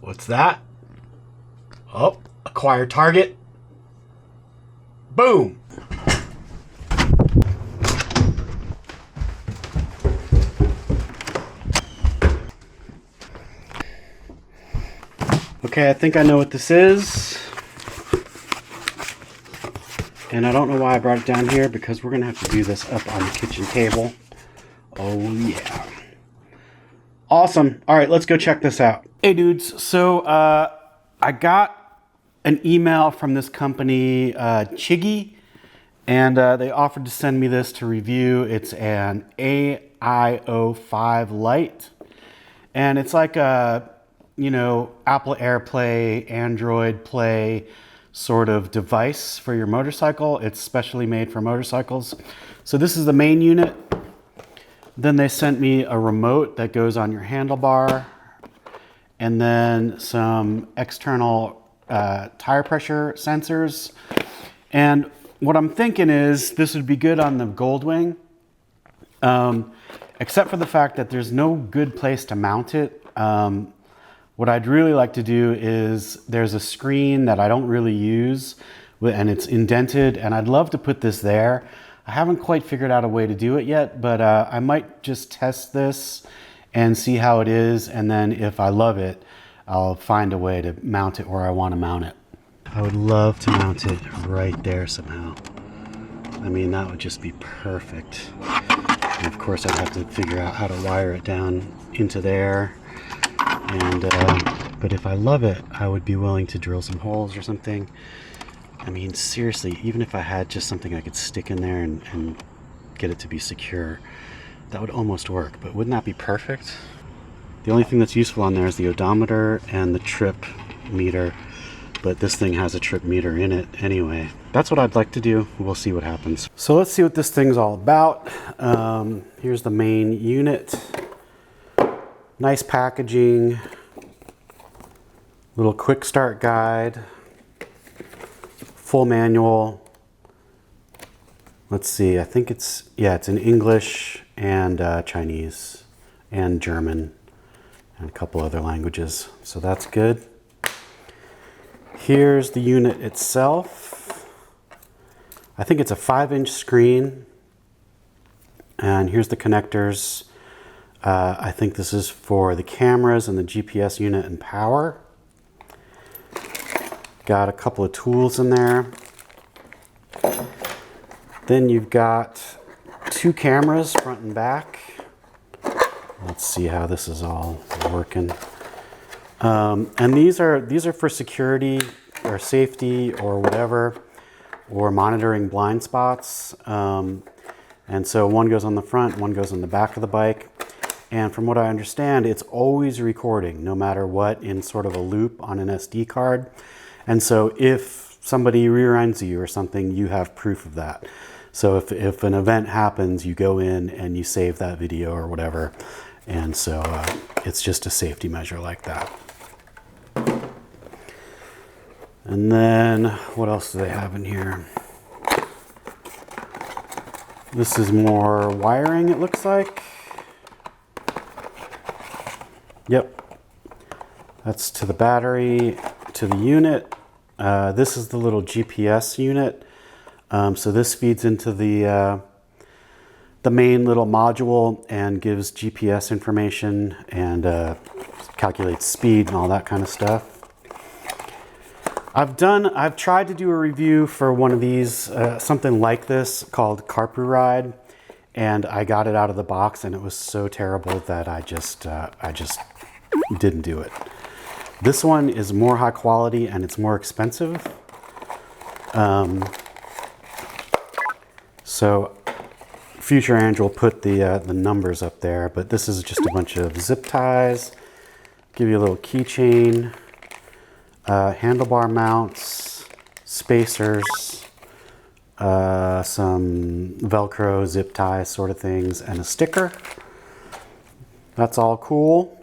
What's that? Oh, acquire target. Boom. Okay, I think I know what this is. And I don't know why I brought it down here, because we're going to have to do this up on the kitchen table. Oh yeah. Awesome. All right, let's go check this out. Hey dudes, so I got an email from this company, Chigee, and they offered to send me this to review. It's an AI0-5 Lite, and it's like a, you know, Apple AirPlay, Android Play sort of device for your motorcycle. It's specially made for motorcycles. So this is the main unit. Then they sent me a remote that goes on your handlebar, and then some external tire pressure sensors. And what I'm thinking is this would be good on the Goldwing, except for the fact that there's no good place to mount it. What I'd really like to do is, there's a screen that I don't really use, and it's indented, and I'd love to put this there. I haven't quite figured out a way to do it yet, but I might just test this and see how it is, and then if I love it, I'll find a way to mount it where I want to mount it. I would love to mount it right there somehow. I mean, that would just be perfect. And of course, I'd have to figure out how to wire it down into there. And but if I love it, I would be willing to drill some holes or something. I mean, seriously, even if I had just something I could stick in there and get it to be secure, that would almost work. But wouldn't that be perfect? The only thing that's useful on there is the odometer and the trip meter, but this thing has a trip meter in it anyway. That's what I'd like to do. We'll see what happens. So let's see what this thing's all about. Here's the main unit. Nice packaging. Little quick start guide. Full manual. Let's see, I think it's in English and Chinese and German and a couple other languages. So that's good. Here's the unit itself. I think it's a 5-inch screen. And here's the connectors. I think this is for the cameras and the GPS unit and power. Got a couple of tools in there. Then you've got 2 cameras, front and back. Let's see how this is all working. And these are for security or safety or whatever, or monitoring blind spots. And so one goes on the front, one goes on the back of the bike. And from what I understand, it's always recording, no matter what, in sort of a loop on an SD card. And so if somebody rear-ends you or something, you have proof of that. So if an event happens, you go in and you save that video or whatever. And so it's just a safety measure like that. And then what else do they have in here? This is more wiring, it looks like. Yep. That's to the battery, to the unit. This is the little GPS unit. So this feeds into the main little module and gives GPS information and calculates speed and all that kind of stuff. I've tried to do a review for one of these, something like this called Carpoo Ride, and I got it out of the box and it was so terrible that I just didn't do it. This one is more high quality and it's more expensive. So future Andrew will put the numbers up there, but this is just a bunch of zip ties. Give you a little keychain, handlebar mounts, spacers, some Velcro zip ties sort of things, and a sticker. That's all cool.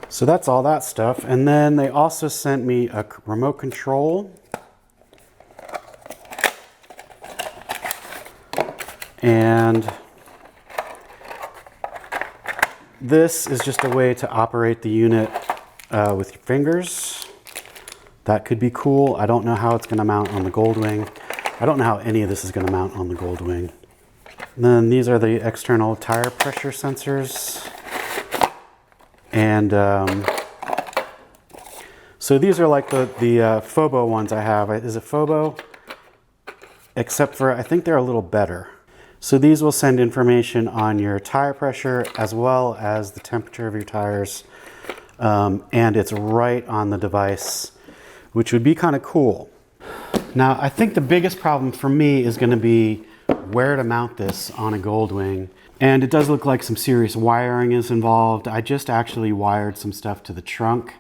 So that's all that stuff. And then they also sent me a remote control. And this is just a way to operate the unit with your fingers. That could be cool. I don't know how it's going to mount on the Goldwing. I don't know how any of this is going to mount on the Goldwing. And then these are the external tire pressure sensors. And so these are like the Fobo ones I have. Is it Fobo? Except for I think they're a little better. So these will send information on your tire pressure as well as the temperature of your tires. And it's right on the device, which would be kind of cool. Now, I think the biggest problem for me is going to be where to mount this on a Goldwing. And it does look like some serious wiring is involved. I just actually wired some stuff to the trunk.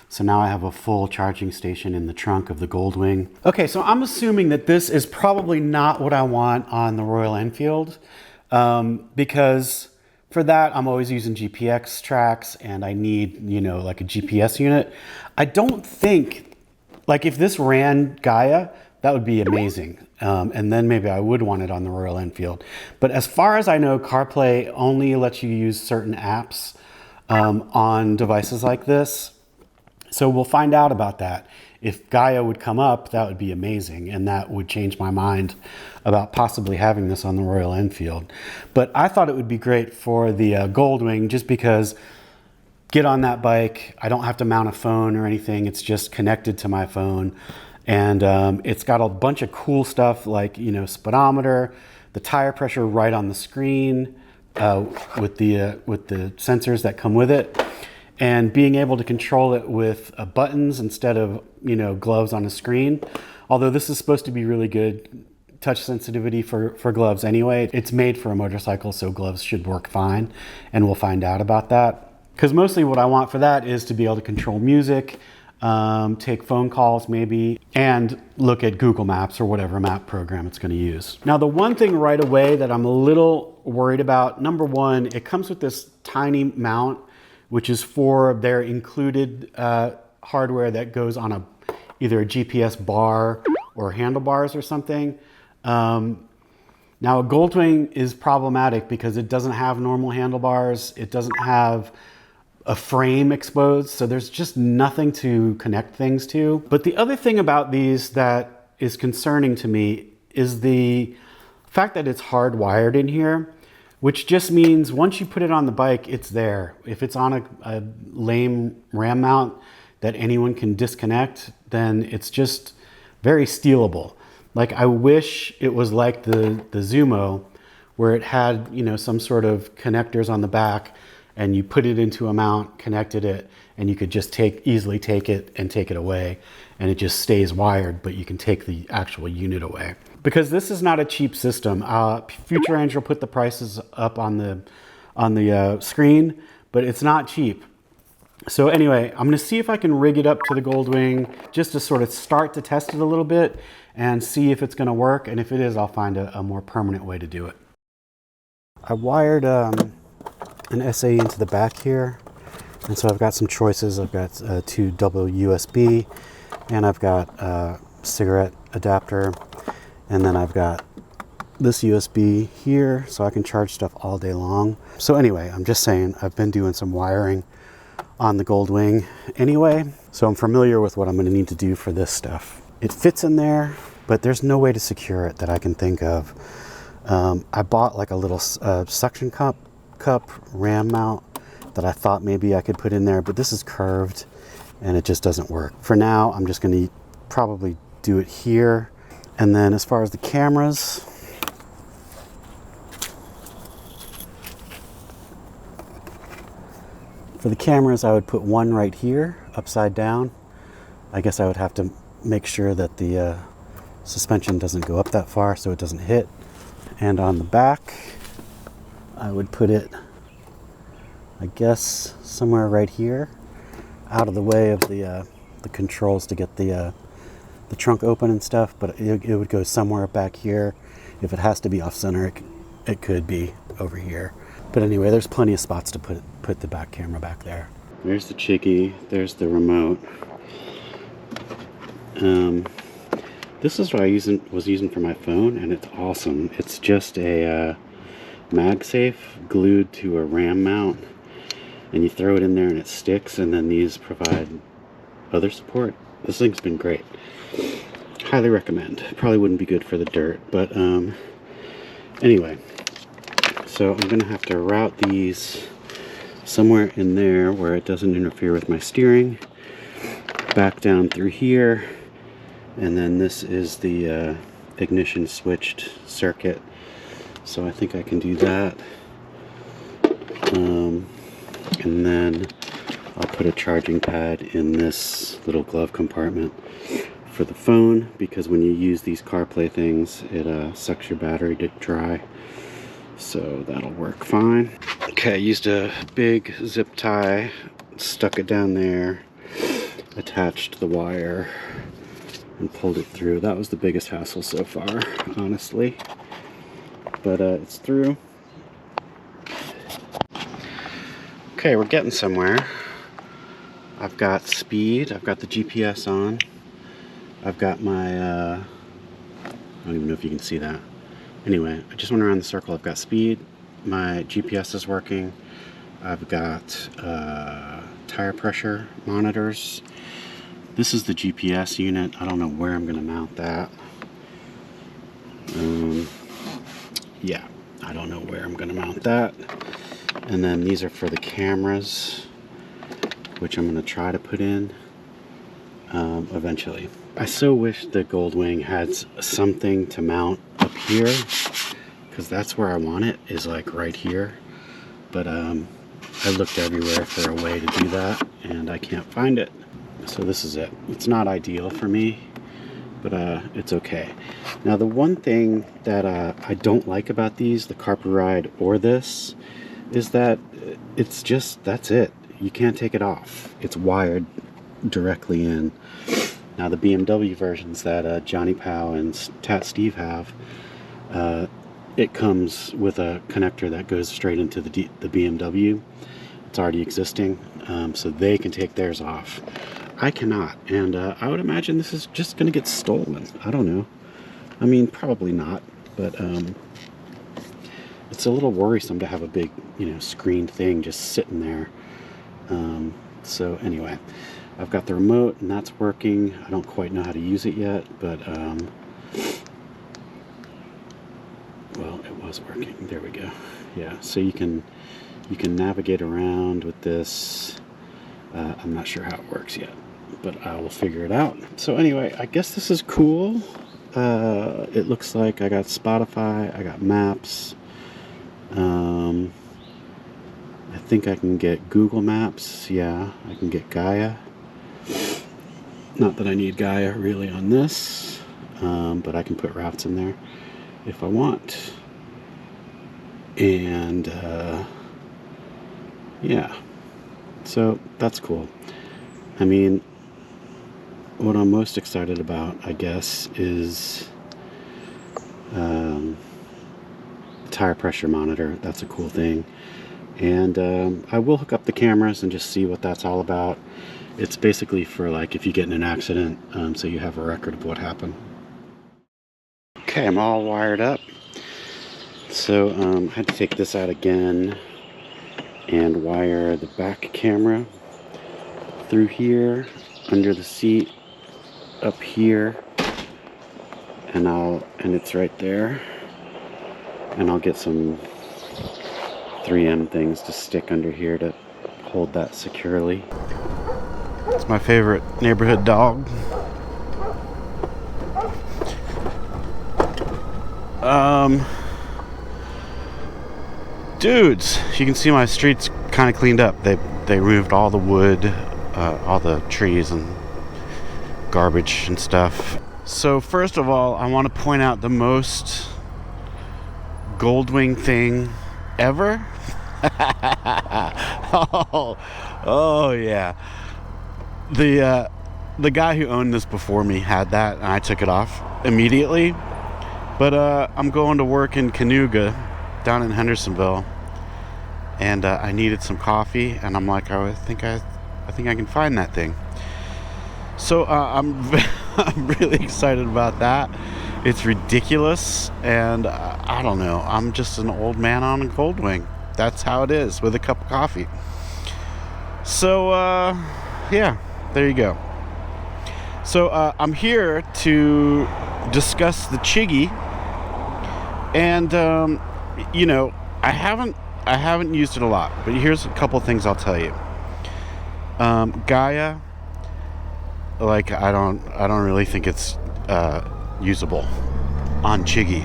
So now I have a full charging station in the trunk of the Goldwing. Okay, so I'm assuming that this is probably not what I want on the Royal Enfield, because for that, I'm always using GPX tracks and I need, you know, like a GPS unit. I don't think, like if this ran Gaia, that would be amazing. And then maybe I would want it on the Royal Enfield. But as far as I know, CarPlay only lets you use certain apps on devices like this. So we'll find out about that. If Gaia would come up, that would be amazing. And that would change my mind about possibly having this on the Royal Enfield. But I thought it would be great for the Goldwing just because get on that bike. I don't have to mount a phone or anything. It's just connected to my phone. And it's got a bunch of cool stuff like, you know, speedometer, the tire pressure right on the screen with the sensors that come with it. And being able to control it with buttons instead of, you know, gloves on a screen. Although this is supposed to be really good touch sensitivity for gloves anyway. It's made for a motorcycle, so gloves should work fine. And we'll find out about that. Because mostly what I want for that is to be able to control music, take phone calls maybe, and look at Google Maps or whatever map program it's going to use. Now, the one thing right away that I'm a little worried about, number one, it comes with this tiny mount, which is for their included hardware that goes on either a GPS bar or handlebars or something. Now, a Goldwing is problematic because it doesn't have normal handlebars. It doesn't have a frame exposed, so there's just nothing to connect things to. But the other thing about these that is concerning to me is the fact that it's hardwired in here, which just means once you put it on the bike, it's there. If it's on a lame RAM mount that anyone can disconnect, then it's just very stealable. Like I wish it was like the Zumo, where it had, you know, some sort of connectors on the back and you put it into a mount, connected it, and you could just easily take it and take it away. And it just stays wired, but you can take the actual unit away. Because this is not a cheap system. Future Angel put the prices up on the screen, but it's not cheap. So anyway, I'm gonna see if I can rig it up to the Goldwing just to sort of start to test it a little bit and see if it's gonna work. And if it is, I'll find a more permanent way to do it. I wired an SA into the back here, and so I've got some choices. I've got two double USB, and I've got a cigarette adapter, and then I've got this USB here so I can charge stuff all day long. So anyway, I'm just saying I've been doing some wiring on the Goldwing anyway, so I'm familiar with what I'm going to need to do for this stuff. It fits in there, but there's no way to secure it that I can think of. I bought like a little suction cup RAM mount that I thought maybe I could put in there, but this is curved and it just doesn't work. For now, I'm just going to probably do it here. And then as far as the cameras, I would put one right here upside down. I guess I would have to make sure that the suspension doesn't go up that far so it doesn't hit. And on the back, I would put it, I guess, somewhere right here, out of the way of the controls to get the trunk open and stuff. But it would go somewhere back here. If it has to be off center, it could be over here. But anyway, there's plenty of spots to put the back camera back there. There's the Chigee. There's the remote. This is what I was using for my phone, and it's awesome. It's just a MagSafe glued to a RAM mount, and you throw it in there and it sticks, and then these provide other support. This thing's been great. Highly recommend. Probably wouldn't be good for the dirt, but anyway, so I'm gonna have to route these somewhere in there where it doesn't interfere with my steering, back down through here, and then this is the ignition switched circuit, so I think I can do that. And then I'll put a charging pad in this little glove compartment for the phone, because when you use these CarPlay things, it sucks your battery dry, so that'll work fine. Okay, I used a big zip tie, stuck it down there, attached the wire, and pulled it through. That was the biggest hassle so far, honestly, but it's through. Okay, we're getting somewhere. I've got speed, I've got the GPS on, I've got my, I don't even know if you can see that. Anyway, I just went around the circle. I've got speed, my GPS is working, I've got tire pressure monitors. This is the GPS unit. I don't know where I'm gonna mount that. Yeah, I don't know where I'm gonna mount that. And then these are for the cameras, which I'm going to try to put in eventually. I so wish the Goldwing had something to mount up here, because that's where I want it, is like right here. But I looked everywhere for a way to do that, and I can't find it. So this is it. It's not ideal for me, but it's okay. Now the one thing that I don't like about these, the Carper Ride or this, is that it's just, that's it. You can't take it off. It's wired directly in. Now the BMW versions that Johnny Powell and Tat Steve have, it comes with a connector that goes straight into the BMW. It's already existing, so they can take theirs off. I cannot, and I would imagine this is just going to get stolen. I don't know. I mean, probably not, but it's a little worrisome to have a big, screened thing just sitting there. So anyway, I've got the remote and that's working. I don't quite know how to use it yet, but well, it was working. There we go. Yeah, so you can navigate around with this. I'm not sure how it works yet, but I will figure it out. So anyway, I guess this is cool. It looks like I got Spotify, I got Maps. I think I can get Google Maps. Yeah, I can get Gaia. Not that I need Gaia really on this, but I can put routes in there if I want. And yeah, so that's cool. I mean, what I'm most excited about, I guess, is tire pressure monitor. That's a cool thing. And I will hook up the cameras and just see what that's all about. It's basically for like if you get in an accident, so you have a record of what happened. Okay, I'm all wired up. So I had to take this out again and wire the back camera through here, under the seat, up here, and it's right there. And I'll get some 3M things to stick under here to hold that securely. It's my favorite neighborhood dog. Dudes, you can see my streets kind of cleaned up. They removed all the wood, all the trees and garbage and stuff. So first of all, I want to point out the most Goldwing thing ever. oh yeah, the guy who owned this before me had that, and I took it off immediately. But I'm going to work in Cayuga down in Hendersonville, and I needed some coffee, and I'm like, I think I can find that thing. So I'm really excited about that. It's ridiculous, and I don't know, I'm just an old man on a Goldwing. That's how it is with a cup of coffee. So yeah, there you go. So I'm here to discuss the Chigee, and you know, I haven't used it a lot, but here's a couple things I'll tell you. Gaia, like I don't really think it's usable on Chigee,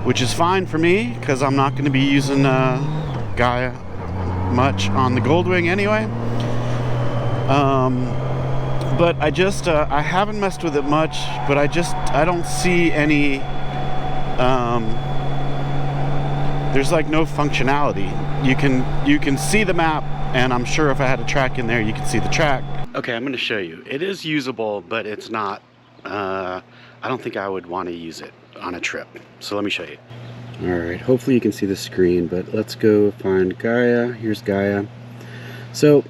which is fine for me because I'm not going to be using Gaia much on the Goldwing anyway. But I just I haven't messed with it much, but I don't see any there's like no functionality. You can see the map, and I'm sure if I had a track in there you could see the track. Okay, I'm going to show you. It is usable, but it's not I don't think I would want to use it on a trip. So let me show you. Alright, hopefully you can see the screen, but let's go find Gaia. Here's Gaia. So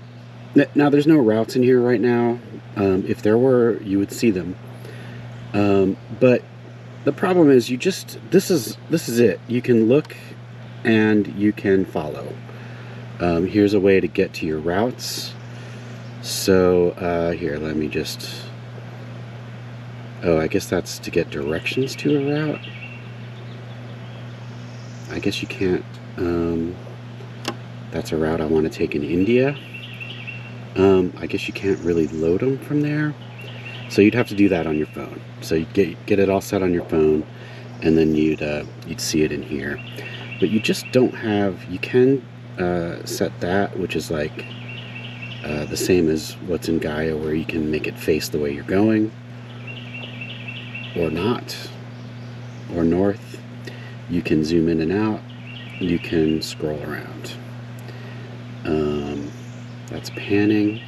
now there's no routes in here right now. If there were, you would see them. But the problem is this is it. You can look and you can follow. Here's a way to get to your routes. So here, let me just... Oh, I guess that's to get directions to a route. I guess you can't... that's a route I want to take in India. I guess you can't really load them from there. So you'd have to do that on your phone. So you'd get it all set on your phone, and then you'd see it in here. But you just don't have... You can set that, which is like the same as what's in Gaia, where you can make it face the way you're going. Or not. Or north. You can zoom in and out. You can scroll around. That's panning,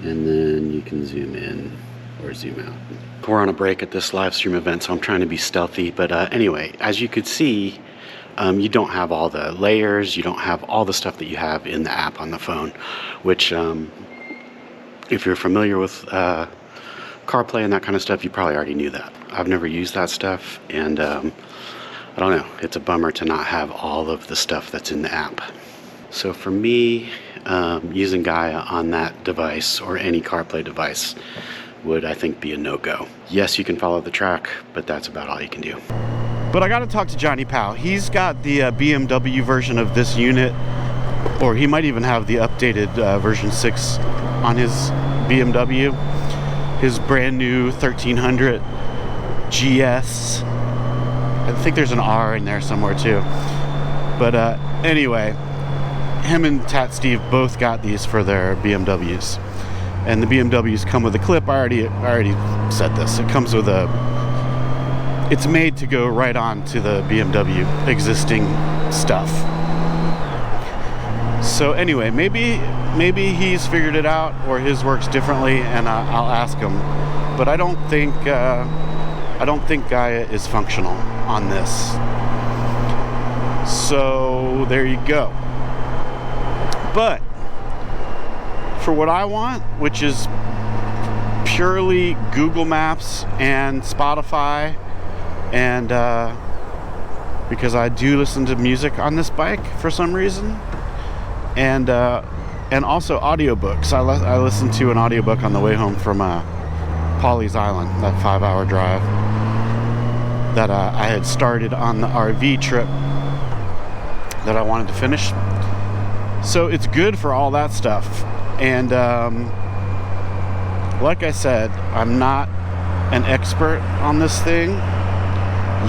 and then you can zoom in or zoom out. We're on a break at this live stream event, so I'm trying to be stealthy, but anyway, as you could see, you don't have all the layers, you don't have all the stuff that you have in the app on the phone, which if you're familiar with CarPlay and that kind of stuff, you probably already knew that. I've never used that stuff, and I don't know, it's a bummer to not have all of the stuff that's in the app. So for me, using Gaia on that device or any CarPlay device would, I think, be a no-go. Yes, you can follow the track, but that's about all you can do. But I got to talk to Johnny Powell. He's got the BMW version of this unit, or he might even have the updated version 6 on his BMW. His brand new 1300 GS. I think there's an R in there somewhere too. But anyway, him and Tat Steve both got these for their BMWs, and the BMWs come with a clip. I already said this. It comes with it's made to go right on to the BMW existing stuff. So anyway, maybe he's figured it out, or his works differently, and I'll ask him. But I don't think Gaia is functional on this. So there you go. But for what I want, which is purely Google Maps and Spotify, and because I do listen to music on this bike for some reason, and also audiobooks. I listened to an audiobook on the way home from Pawleys Island, that 5-hour drive that I had started on the RV trip that I wanted to finish. So it's good for all that stuff. And like I said, I'm not an expert on this thing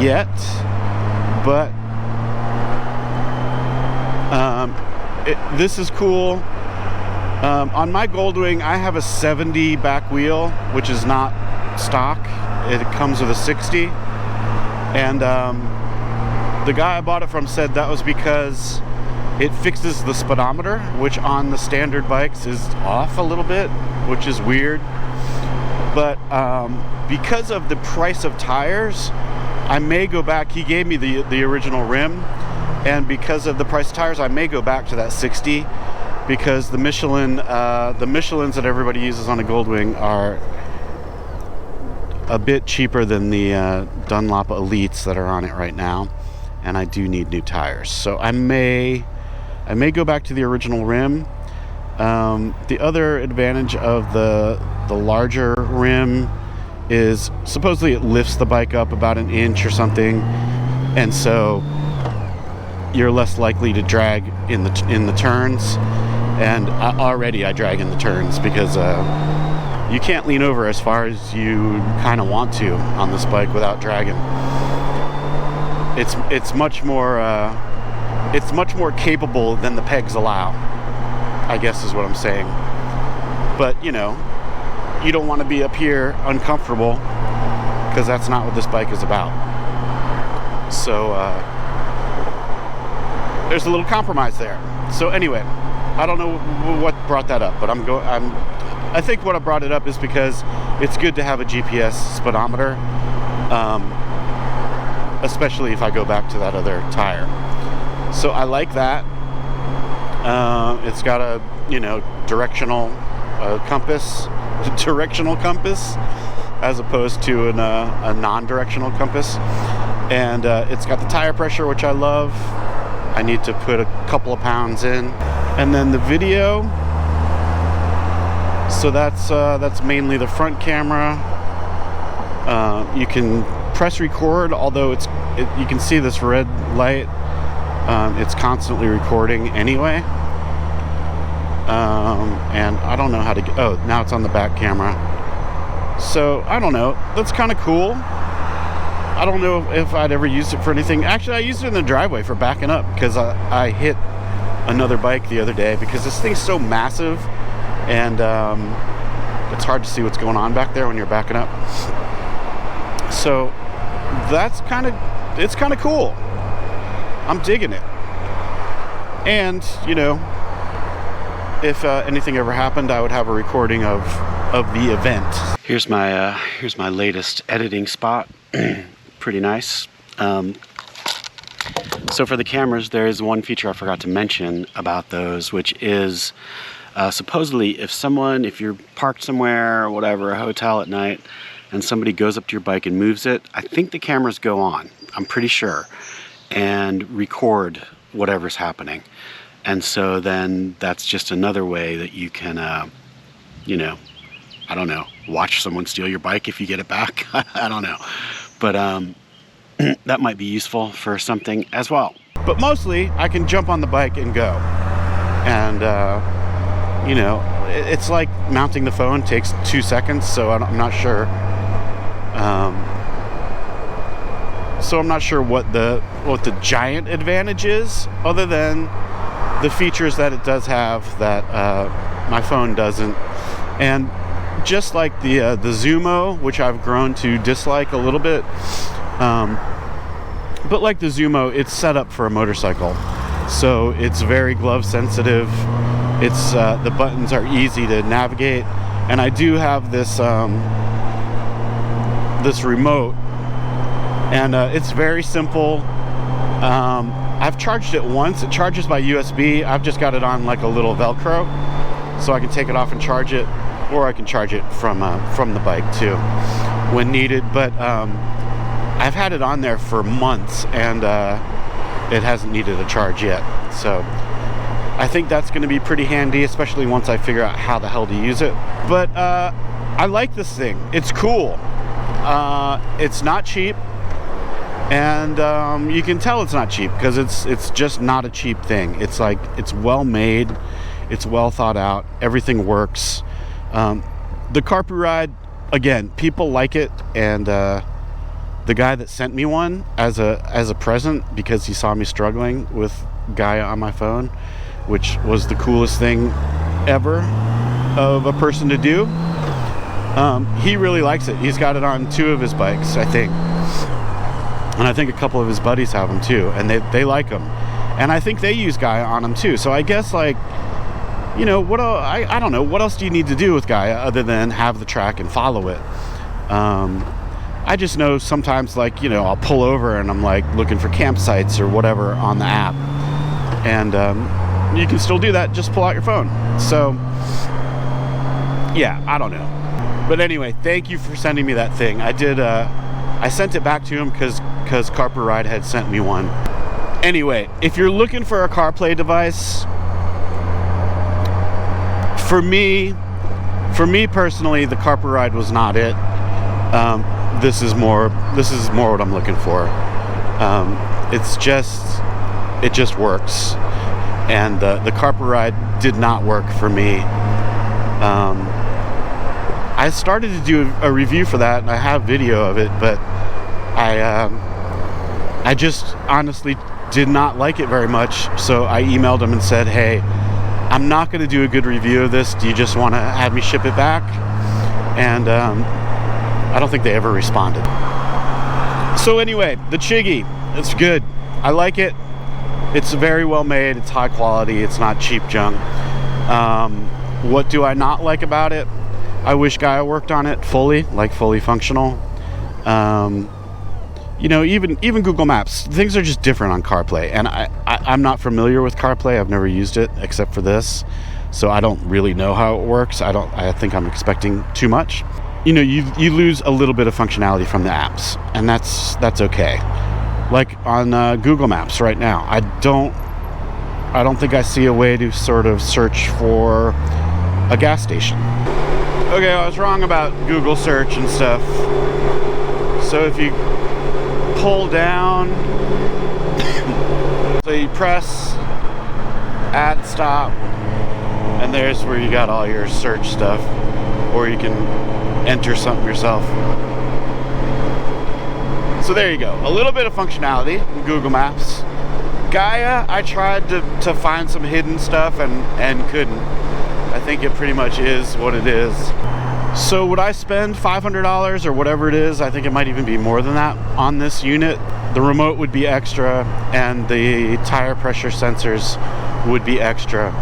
yet, but this is cool. On my Goldwing, I have a 70 back wheel, which is not stock. It comes with a 60. And the guy I bought it from said that was because it fixes the speedometer, which on the standard bikes is off a little bit, which is weird. But because of the price of tires, I may go back. He gave me the original rim, and because of the price of tires, I may go back to that 60, because the Michelins that everybody uses on a Goldwing are a bit cheaper than the Dunlop Elites that are on it right now, and I do need new tires. So I may go back to the original rim, The other advantage of the larger rim is supposedly it lifts the bike up about an inch or something, and so you're less likely to drag in the turns. And already I drag in the turns because you can't lean over as far as you kind of want to on this bike without dragging. It's much more capable than the pegs allow, I guess is what I'm saying. But you know, you don't want to be up here uncomfortable, because that's not what this bike is about. So there's a little compromise there. So anyway, I don't know what brought that up, but I think what I brought it up is because it's good to have a GPS speedometer, especially if I go back to that other tire. So I like that. It's got a, you know, directional compass, as opposed to a non-directional compass. And it's got the tire pressure, which I love. I need to put a couple of pounds in. And then the video, so that's mainly the front camera. You can press record, although you can see this red light. It's constantly recording anyway. And I don't know how to get, oh, now it's on the back camera. So I don't know, that's kind of cool. I don't know if I'd ever used it for anything. Actually, I used it in the driveway for backing up, because I hit another bike the other day, because this thing's so massive, and it's hard to see what's going on back there when you're backing up. So it's kind of cool. I'm digging it. And you know, if anything ever happened, I would have a recording of the event. Here's my latest editing spot. Pretty nice. So for the cameras, there is one feature I forgot to mention about those, which is supposedly if you're parked somewhere or whatever, a hotel at night, and somebody goes up to your bike and moves it, I think the cameras go on, I'm pretty sure, and record whatever's happening. And so then that's just another way that you can, you know, I don't know, watch someone steal your bike if you get it back. I don't know. But that might be useful for something as well. But mostly, I can jump on the bike and go. And, you know, it's like mounting the phone takes 2 seconds, so I'm not sure. So I'm not sure what the giant advantage is, other than the features that it does have that my phone doesn't. And just like the Zumo, which I've grown to dislike a little bit, but like the Zumo, it's set up for a motorcycle, so it's very glove sensitive. It's the buttons are easy to navigate, and I do have this this remote, and it's very simple. I've charged it once. It charges by USB. I've just got it on like a little Velcro, so I can take it off and charge it, or I can charge it from the bike too when needed. But I've had it on there for months, and it hasn't needed a charge yet. So I think that's going to be pretty handy, especially once I figure out how the hell to use it. But I like this thing. It's cool. It's not cheap, and you can tell it's not cheap because it's just not a cheap thing. It's like, it's well made, it's well thought out, everything works. The carpet ride, again, people like it, and the guy that sent me one as a present, because he saw me struggling with Gaia on my phone, which was the coolest thing ever of a person to do. He really likes it. He's got it on 2 of his bikes, I think. And I think a couple of his buddies have them too, and they like them. And I think they use Gaia on them too. So I guess, like, you know, I don't know, what else do you need to do with Gaia other than have the track and follow it? I just know sometimes, like, you know, I'll pull over and I'm like looking for campsites or whatever on the app, and you can still do that, just pull out your phone. So yeah, I don't know. But anyway, thank you for sending me that thing. I sent it back to him because Carper Ride had sent me one. Anyway, if you're looking for a CarPlay device, for me personally, the carpet ride was not it. This is more what I'm looking for. It just works, and the carpet ride did not work for me. I started to do a review for that, and I have video of it, but I just honestly did not like it very much. So I emailed them and said, hey, I'm not going to do a good review of this. Do you just want to have me ship it back? And I don't think they ever responded. So anyway, the Chigee, it's good. I like it. It's very well made. It's high quality. It's not cheap junk. What do I not like about it? I wish Gaia worked on it fully functional. You know, even Google Maps, things are just different on CarPlay, and I'm not familiar with CarPlay. I've never used it except for this, so I don't really know how it works. I think I'm expecting too much. You know, you lose a little bit of functionality from the apps, and that's okay. Like on Google Maps right now, I don't think I see a way to sort of search for a gas station. Okay, I was wrong about Google search and stuff. So if you pull down, so you press add stop, and there's where you got all your search stuff, or you can enter something yourself. So there you go, a little bit of functionality in Google Maps. Gaia, I tried to find some hidden stuff and couldn't. I think it pretty much is what it is. So would I spend $500 or whatever it is? I think it might even be more than that on this unit. The remote would be extra, and the tire pressure sensors would be extra.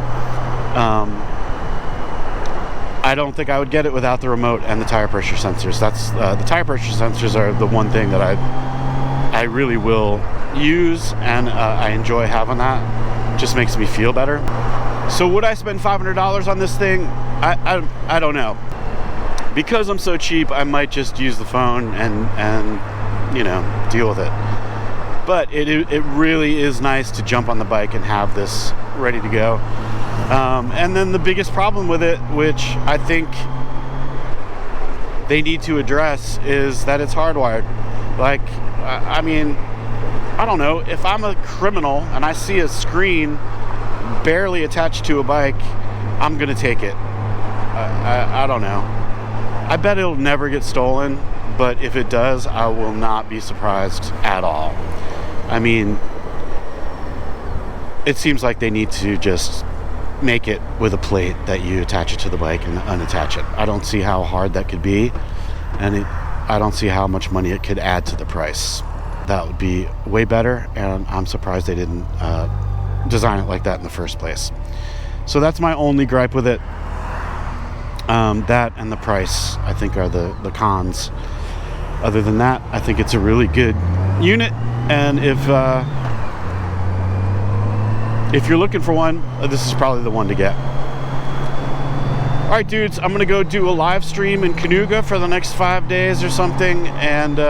I don't think I would get it without the remote and the tire pressure sensors. That's the tire pressure sensors are the one thing that I really will use, and I enjoy having that. It just makes me feel better. So would I spend $500 on this thing? I don't know. Because I'm so cheap, I might just use the phone and you know, deal with it. But it really is nice to jump on the bike and have this ready to go. And then the biggest problem with it, which I think they need to address, is that it's hardwired. Like, I mean, I don't know, if I'm a criminal and I see a screen barely attached to a bike, I'm gonna take it. I don't know. I bet it'll never get stolen, but if it does, I will not be surprised at all. I mean, it seems like they need to just make it with a plate that you attach it to the bike and unattach it. I don't see how hard that could be, and I don't see how much money it could add to the price. That would be way better, and I'm surprised they didn't design it like that in the first place. So that's my only gripe with it. That and the price, I think, are the cons. Other than that, I think it's a really good unit, and if you're looking for one, this is probably the one to get. Alright dudes, I'm gonna go do a live stream in Canoga for the next 5 days or something, and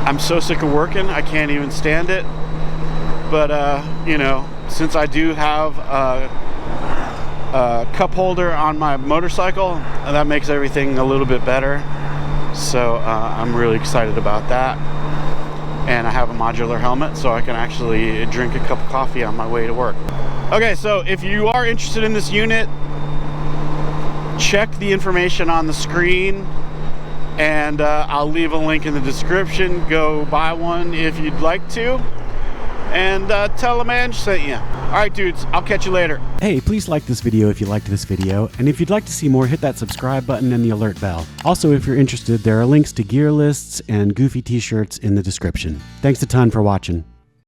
I'm so sick of working, I can't even stand it. But you know, since I do have a cup holder on my motorcycle, that makes everything a little bit better. So I'm really excited about that. And I have a modular helmet, so I can actually drink a cup of coffee on my way to work. Okay, so if you are interested in this unit, check the information on the screen, and I'll leave a link in the description. Go buy one if you'd like to, and tell a man sent you. Alright dudes, I'll catch you later. Hey, please like this video if you liked this video, and if you'd like to see more, hit that subscribe button and the alert bell. Also, if you're interested, there are links to gear lists and goofy t-shirts in the description. Thanks a ton for watching.